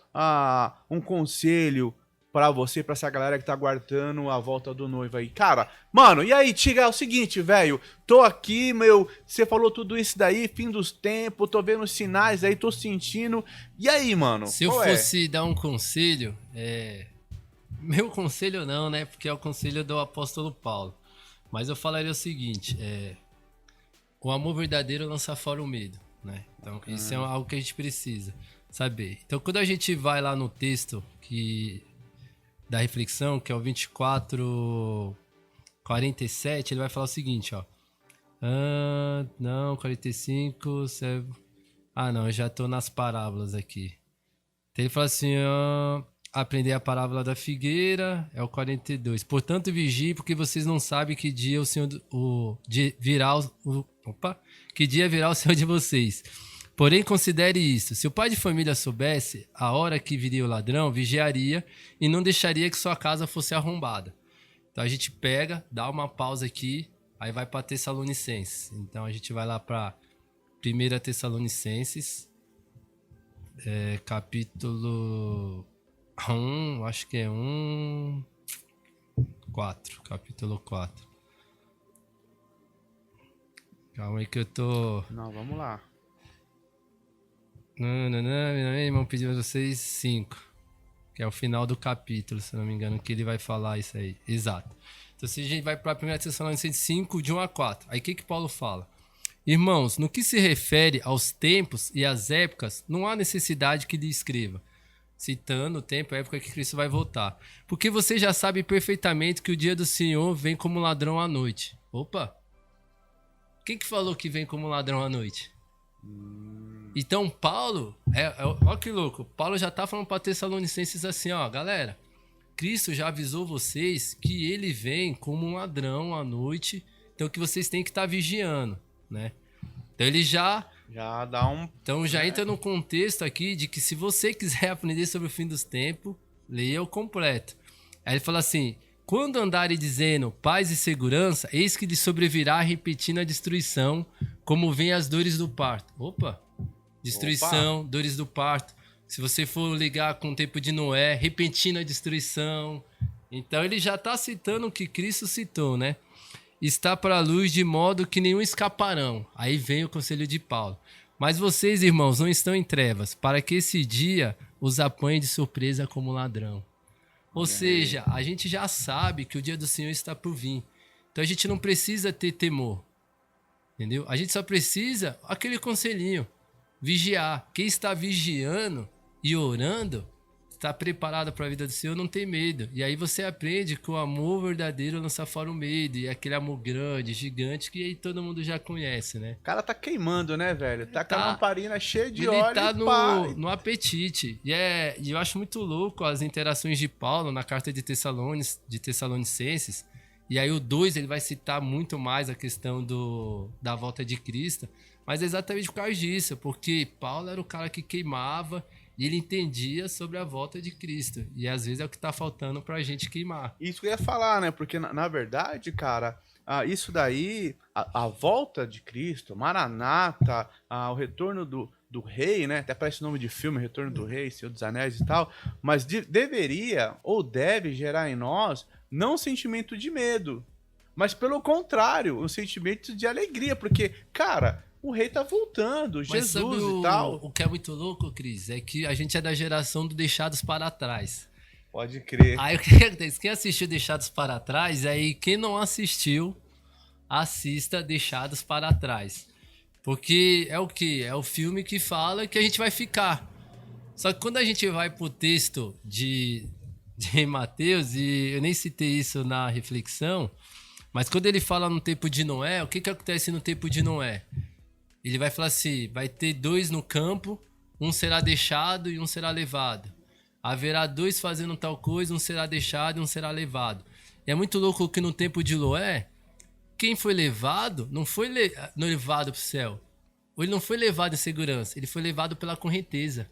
um conselho pra você, pra essa galera que tá aguardando a volta do noivo aí? Cara, mano, e aí, Tiga, é o seguinte, velho, tô aqui, você falou tudo isso daí, fim dos tempos, tô vendo os sinais aí, tô sentindo, e aí, mano? Se eu fosse dar um conselho, meu conselho não, né, porque é o conselho do apóstolo Paulo, mas eu falaria o seguinte, o amor verdadeiro lança fora o medo, né, então isso é algo que a gente precisa saber. Então quando a gente vai lá no texto da reflexão, que é o 24:47, ele vai falar o seguinte, ó. 45... não, eu já tô nas parábolas aqui. Então ele fala assim, aprender a parábola da figueira, é o 42. Portanto, vigie, porque vocês não sabem que dia virá o Senhor de vocês. Porém, considere isso. Se o pai de família soubesse a hora que viria o ladrão, vigiaria e não deixaria que sua casa fosse arrombada. Então a gente pega, dá uma pausa aqui, aí vai para Tessalonicenses. Então a gente vai lá para 1 Tessalonicenses, capítulo 1, acho que é 4, capítulo 4. Calma aí que eu tô... Não, vamos lá. Meu irmão pediu a vocês 5. Que é o final do capítulo, se não me engano, que ele vai falar isso aí. Exato. Então, se a gente vai para a 1 Tessalonicenses 5, de 1 a 4. Aí o que Paulo fala? Irmãos, no que se refere aos tempos e às épocas, não há necessidade que lhe escreva, citando o tempo e a época que Cristo vai voltar. Porque você já sabe perfeitamente que o dia do Senhor vem como ladrão à noite. Opa! Quem que falou que vem como ladrão à noite? Então, Paulo, olha que louco, Paulo já tá falando para Tessalonicenses assim, ó, galera, Cristo já avisou vocês que ele vem como um ladrão à noite, então que vocês têm que estar vigiando, né? Então ele já dá um... Então já entra no contexto aqui de que se você quiser aprender sobre o fim dos tempos, leia o completo. Aí ele fala assim, quando andarem dizendo paz e segurança, eis que lhe sobrevirá a repentina destruição, como vem as dores do parto. Opa! Destruição, dores do parto. Se você for ligar com o tempo de Noé, repentina destruição. Então ele já está citando o que Cristo citou, né? Está para a luz de modo que nenhum escaparão. Aí vem o conselho de Paulo. Mas vocês, irmãos, não estão em trevas, para que esse dia os apanhe de surpresa como ladrão. Ou seja, a gente já sabe que o dia do Senhor está por vir. Então a gente não precisa ter temor. Entendeu? A gente só precisa aquele conselhinho. Vigiar. Quem está vigiando e orando, está preparado para a vida do Senhor, não tem medo. E aí você aprende que o amor verdadeiro lança fora o medo. E aquele amor grande, gigante, que aí todo mundo já conhece, né? O cara tá queimando, né, velho? Tá com a lamparina cheia de ele óleo. Ele tá no apetite. E eu acho muito louco as interações de Paulo na carta de Tessalonicenses. E aí o 2 ele vai citar muito mais a questão da volta de Cristo. Mas é exatamente por causa disso, porque Paulo era o cara que queimava e ele entendia sobre a volta de Cristo. E às vezes é o que tá faltando pra gente queimar. Isso que eu ia falar, né? Porque na verdade, cara, isso daí, a volta de Cristo, Maranata, o retorno do rei, né? Até parece o nome de filme, Retorno do Rei, Senhor dos Anéis e tal. Mas deveria ou deve gerar em nós não um sentimento de medo, mas pelo contrário, um sentimento de alegria. Porque, cara, o rei tá voltando, Jesus e tal. O que é muito louco, Cris, é que a gente é da geração do Deixados para Trás. Pode crer. Aí o que acontece? Quem assistiu Deixados para Trás, aí quem não assistiu, assista Deixados para Trás. Porque é o quê? É o filme que fala que a gente vai ficar. Só que quando a gente vai pro texto de Mateus, e eu nem citei isso na reflexão, mas quando ele fala no tempo de Noé, o que acontece no tempo de Noé? Ele vai falar assim, vai ter 2 no campo, um será deixado e um será levado. Haverá 2 fazendo tal coisa, um será deixado e um será levado. E é muito louco que no tempo de Noé, quem foi levado, não foi levado para o céu. Ou ele não foi levado em segurança, ele foi levado pela correnteza.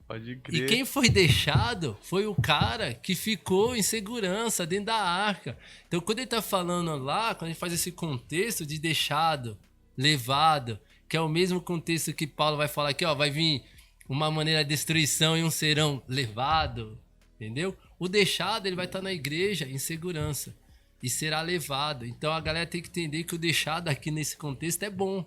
Pode crer. E quem foi deixado foi o cara que ficou em segurança dentro da arca. Então quando ele está falando lá, quando a gente faz esse contexto de deixado, levado, que é o mesmo contexto que Paulo vai falar aqui, ó, vai vir uma maneira de destruição e um serão levado, entendeu? O deixado, ele vai estar na igreja em segurança e será levado. Então a galera tem que entender que o deixado aqui nesse contexto é bom.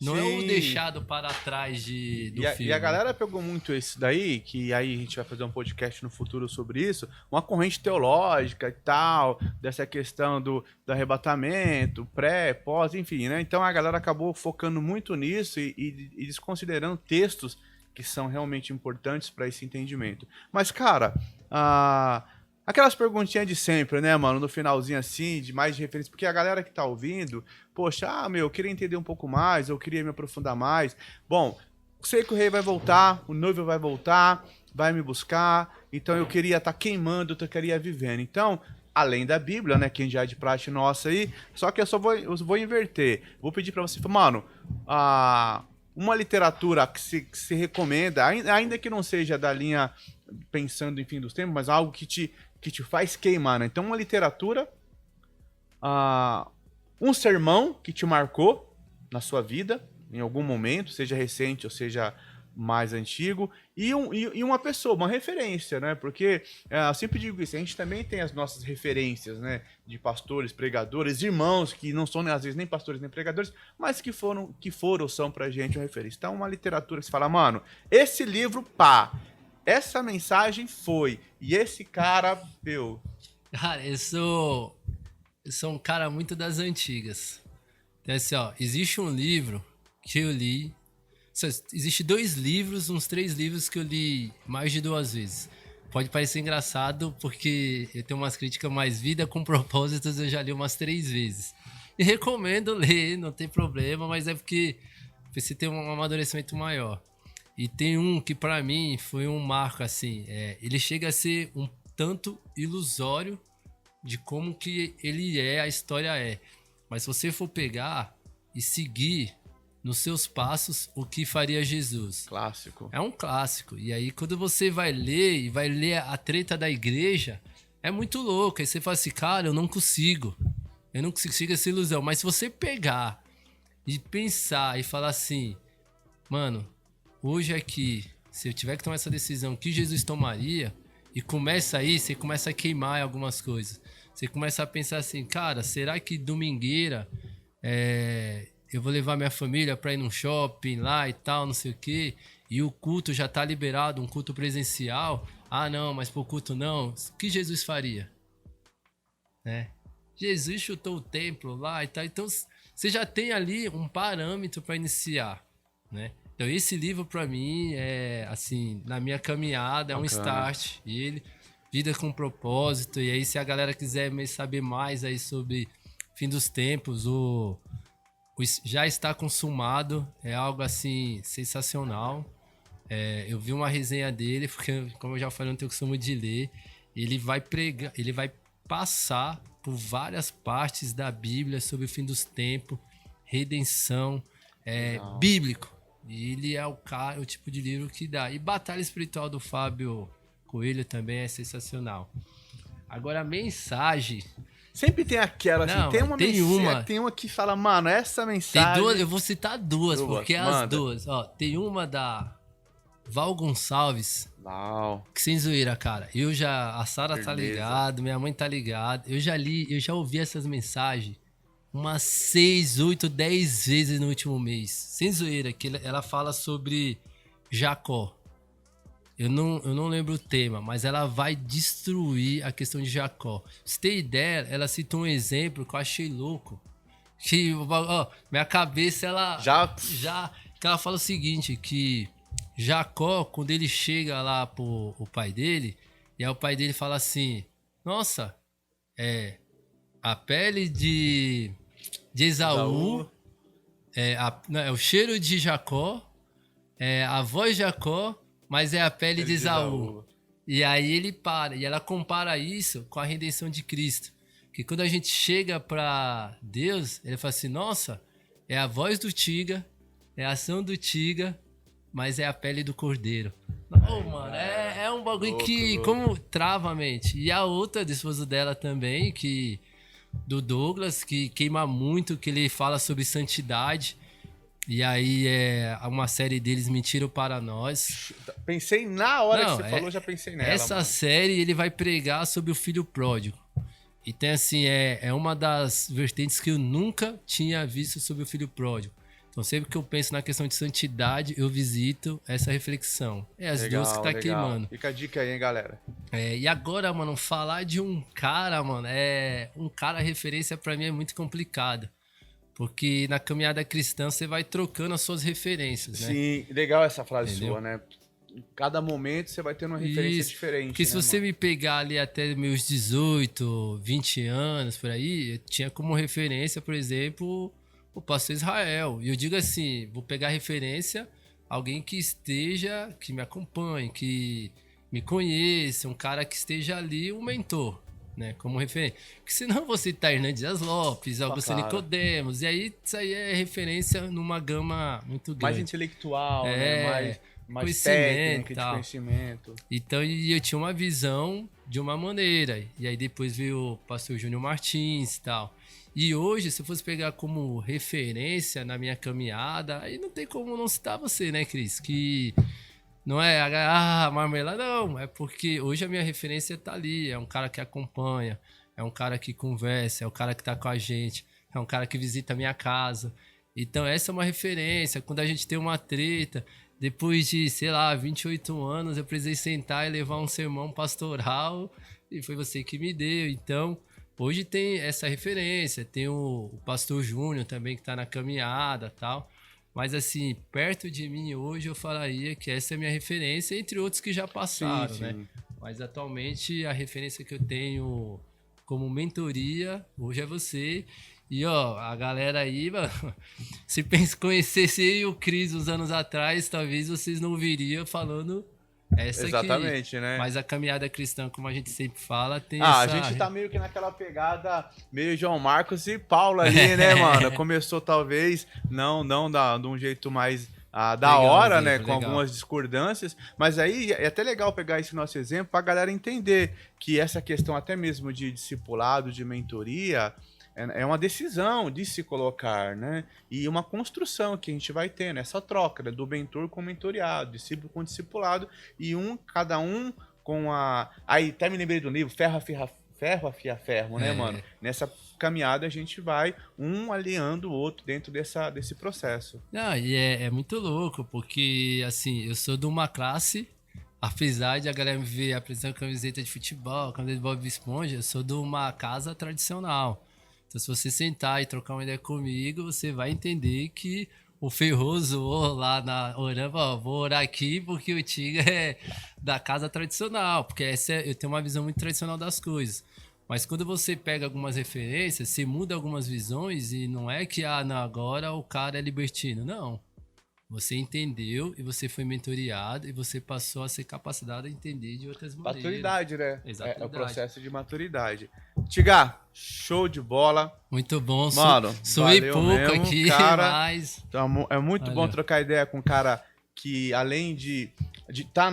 Não é o deixado para trás do filme. E a galera pegou muito isso daí, que aí a gente vai fazer um podcast no futuro sobre isso, uma corrente teológica e tal, dessa questão do arrebatamento, pré, pós, enfim, né? Então a galera acabou focando muito nisso e desconsiderando textos que são realmente importantes para esse entendimento. Mas, cara, aquelas perguntinhas de sempre, né, mano? No finalzinho assim, de mais de referência. Porque a galera que tá ouvindo, poxa, eu queria entender um pouco mais, eu queria me aprofundar mais. Bom, sei que o rei vai voltar, o noivo vai voltar, vai me buscar. Então eu queria estar queimando, eu queria vivendo. Então, além da Bíblia, né, que já é de praxe nossa aí, só que eu vou inverter. Vou pedir pra você, mano, uma literatura que se recomenda, ainda que não seja da linha pensando em fim dos tempos, mas algo que te faz queimar, né? Então, uma literatura, um sermão que te marcou na sua vida, em algum momento, seja recente ou seja mais antigo, e uma pessoa, uma referência, né? Porque eu sempre digo isso, a gente também tem as nossas referências, né? De pastores, pregadores, irmãos que não são às vezes nem pastores nem pregadores, mas que foram ou são pra gente uma referência. Então, uma literatura que você fala, mano, esse livro, pá, essa mensagem foi, e esse cara, meu... Cara, eu sou um cara muito das antigas. Então, assim, ó, existe um livro que eu li. Existe 2 livros, uns 3 livros que eu li mais de 2 vezes. Pode parecer engraçado, porque eu tenho umas críticas, mais Vida com Propósitos eu já li umas 3 vezes. E recomendo ler, não tem problema, mas é porque você tem um amadurecimento maior. E tem um que pra mim foi um marco, assim, ele chega a ser um tanto ilusório de como que ele é, a história é. Mas se você for pegar e seguir nos seus passos o que faria Jesus. Clássico. É um clássico. E aí quando você vai ler a treta da igreja, é muito louco. Aí você fala assim, cara, eu não consigo essa ilusão. Mas se você pegar e pensar e falar assim, mano, hoje aqui, se eu tiver que tomar essa decisão, o que Jesus tomaria? E começa aí, você começa a queimar algumas coisas. Você começa a pensar assim, cara, será que domingueira eu vou levar minha família pra ir num shopping lá e tal, não sei o quê, e o culto já tá liberado, um culto presencial? Ah, não, mas pro culto não. O que Jesus faria? Né? Jesus chutou o templo lá e tal. Então, você já tem ali um parâmetro para iniciar, né? Então, esse livro para mim é, assim, na minha caminhada, é um start. E ele, Vida com Propósito. E aí, se a galera quiser saber mais aí sobre fim dos tempos, o Já Está Consumado, é algo, assim, sensacional. Eu vi uma resenha dele, porque, como eu já falei, eu não tenho costume de ler. Ele vai passar por várias partes da Bíblia sobre o fim dos tempos, redenção, bíblico. E ele é o tipo de livro que dá. E Batalha Espiritual do Fábio Coelho também é sensacional. Agora, a mensagem... Sempre tem aquela, assim, Não, tem uma que fala, mano, essa mensagem... Tem 2, eu vou citar 2, porque manda. as 2... Ó, tem uma da Val Gonçalves, Uau. que sem zoeira, cara. A Sara tá ligado, minha mãe tá ligado. Eu já ouvi essas mensagens umas 6, 8, 10 vezes no último mês. Sem zoeira, que ela fala sobre Jacó. Eu não lembro o tema, mas ela vai destruir a questão de Jacó. Pra você ter ideia, ela cita um exemplo que eu achei louco. Que, ó, minha cabeça, ela que ela fala o seguinte, que Jacó, quando ele chega lá pro o pai dele, e aí o pai dele fala assim, nossa, a pele de Esaú, é o cheiro de Jacó, a voz de Jacó, mas é a pele de Esaú. E aí ele para, e ela compara isso com a redenção de Cristo. Que quando a gente chega para Deus, ele fala assim, nossa, é a voz do Tiga, é a ação do Tiga, mas é a pele do Cordeiro. Mano, é um bagulho louco. Como trava a mente. E a outra, do esposo dela também, do Douglas, que queima muito, que ele fala sobre santidade. E aí uma série deles, Mentira para Nós. Pensei na hora que você falou, já pensei nela. Essa série ele vai pregar sobre o filho pródigo. E tem assim, é uma das vertentes que eu nunca tinha visto sobre o filho pródigo. Então sempre que eu penso na questão de santidade, eu visito essa reflexão. As duas que tá queimando. Fica a dica aí, hein, galera. E agora, mano, falar de um cara, mano, um cara referência pra mim é muito complicado. Porque na caminhada cristã você vai trocando as suas referências, né? Sim, legal essa frase sua, né? Em cada momento você vai tendo uma referência diferente. Porque se você me pegar ali até meus 18, 20 anos, por aí, eu tinha como referência, por exemplo, o pastor Israel. E eu digo assim, vou pegar referência alguém que me acompanhe, que me conheça, um cara que esteja ali, um mentor. né? Como referência. Porque senão eu vou citar Hernandes Dias Lopes, Augusto claro. Nicodemos, e aí isso aí é referência numa gama muito Mais grande. intelectual, né? Mais Conhecimento técnica, e de tal. conhecimento. Então, e eu tinha uma visão de uma maneira. E aí depois veio o pastor Júnior Martins e tal. E hoje, se eu fosse pegar como referência na minha caminhada, aí não tem como não citar você, né, Cris? Que não é marmelada, não. É porque hoje a minha referência tá ali. É um cara que acompanha, é um cara que conversa, é um cara que tá com a gente, é um cara que visita a minha casa. Então essa é uma referência. Quando a gente tem uma treta, depois de, sei lá, 28 anos, eu precisei sentar e levar um sermão pastoral e foi você que me deu. Então, hoje tem essa referência. Tem o pastor Júnior também que tá na caminhada e tal. Mas assim, perto de mim hoje eu falaria que essa é a minha referência, entre outros que já passaram, Sim, né? sim. Mas atualmente a referência que eu tenho como mentoria hoje é você. E ó, a galera aí, mano, se conhecesse eu e o Cris uns anos atrás, talvez vocês não viriam falando essa aqui. Exatamente, né? Mas a caminhada cristã, como a gente sempre fala, tem A essa. gente tá meio que naquela pegada meio João Marcos e Paulo ali, né, mano? Começou talvez não de um jeito mais da Legal, hora, exemplo, né? Com legal. algumas discordâncias, mas aí é até legal pegar esse nosso exemplo pra galera entender que essa questão até mesmo de discipulado, de mentoria, é uma decisão de se colocar, né? E uma construção que a gente vai ter nessa troca, né? Do mentor com o mentoriado, discípulo com discipulado, e cada um com a. Aí até me lembrei do livro ferro afia ferro, né, mano? Nessa caminhada a gente vai um aliando o outro dentro desse processo. Não, e é muito louco, porque assim, eu sou de uma classe, apesar de a galera me ver apresentando camiseta de futebol, camiseta de Bob Esponja, eu sou de uma casa tradicional. Então, se você sentar e trocar uma ideia comigo, você vai entender que o Ferroso lá na orando, ó, vou orar aqui porque o Tiga é da casa tradicional, porque eu tenho uma visão muito tradicional das coisas. Mas quando você pega algumas referências, você muda algumas visões e não é que não, agora o cara é libertino. Não. Você entendeu e você foi mentoreado e você passou a ser capacitado a entender de outras maneiras. Maturidade, né? Exatamente. É o processo de maturidade. Tiga, show de bola. Muito bom. Mano, Suei valeu pouco mesmo, aqui, cara. mas... É muito Valeu. bom trocar ideia com um cara que, além de estar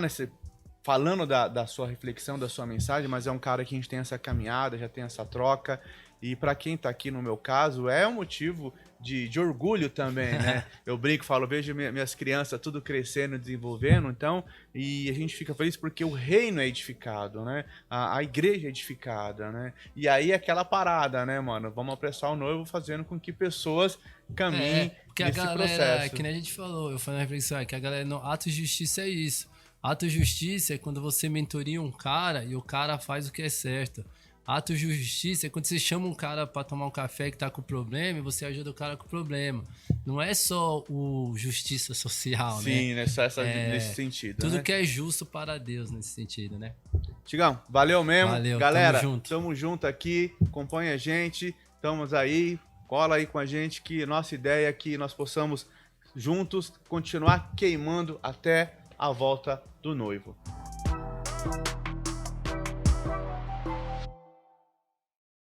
falando da sua reflexão, da sua mensagem, mas é um cara que a gente tem essa caminhada, já tem essa troca. E para quem tá aqui, no meu caso, é um motivo de orgulho também, né? Eu brinco, falo, vejo minhas crianças tudo crescendo, desenvolvendo, então, e a gente fica feliz porque o reino é edificado, né? A igreja é edificada, né? E aí aquela parada, né, mano? Vamos apressar o noivo fazendo com que pessoas caminhem porque nesse a galera, processo. que nem a gente falou, eu falei na reflexão, que a galera, ato de justiça é isso. Ato de justiça é quando você mentoria um cara e o cara faz o que é certo. Ato de justiça é quando você chama um cara pra tomar um café que tá com problema e você ajuda o cara com problema. Não é só o justiça social, né? Sim, nesse sentido. Tudo né? que é justo para Deus nesse sentido, né? Tigão, valeu mesmo. Valeu, galera, tamo junto aqui, acompanha a gente, estamos aí, cola aí com a gente que nossa ideia é que nós possamos juntos continuar queimando até a volta do noivo.